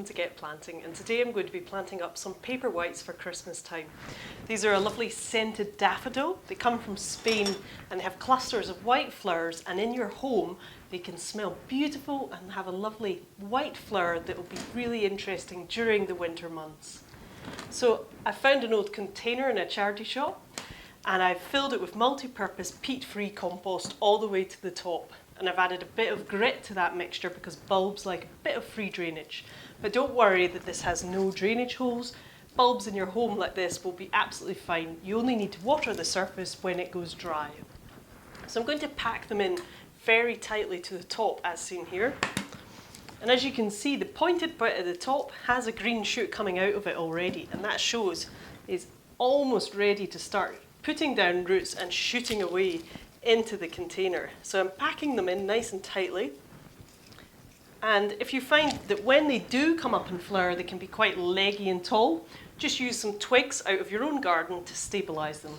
to Get Planting, and today I'm going to be planting up some paperwhites for Christmas time. These are a lovely scented daffodil. They come from Spain and they have clusters of white flowers, and in your home they can smell beautiful and have a lovely white flower that will be really interesting during the winter months. So I found an old container in a charity shop and I've filled it with multi-purpose peat-free compost all the way to the top. And I've added a bit of grit to that mixture because bulbs like a bit of free drainage. But don't worry that this has no drainage holes. Bulbs in your home like this will be absolutely fine. You only need to water the surface when it goes dry. So I'm going to pack them in very tightly to the top as seen here. And as you can see, the pointed bit at the top has a green shoot coming out of it already, and that shows it's almost ready to start putting down roots and shooting away into the container. So I'm packing them in nice and tightly. And if you find that when they do come up in flower, they can be quite leggy and tall, just use some twigs out of your own garden to stabilise them.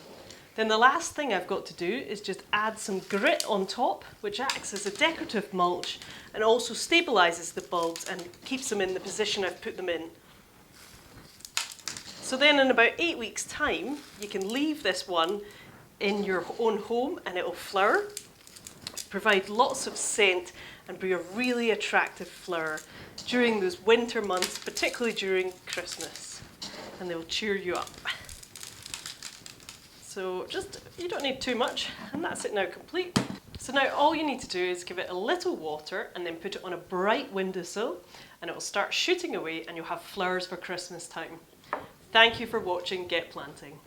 Then the last thing I've got to do is just add some grit on top, which acts as a decorative mulch and also stabilises the bulbs and keeps them in the position I've put them in. So then in about 8 weeks' time, you can leave this one in your own home and it will flower, provide lots of scent and be a really attractive flower during those winter months, particularly during Christmas, and they will cheer you up. So you don't need too much, and that's it now complete. So now all you need to do is give it a little water and then put it on a bright windowsill and it will start shooting away and you'll have flowers for Christmas time. Thank you for watching Get Planting.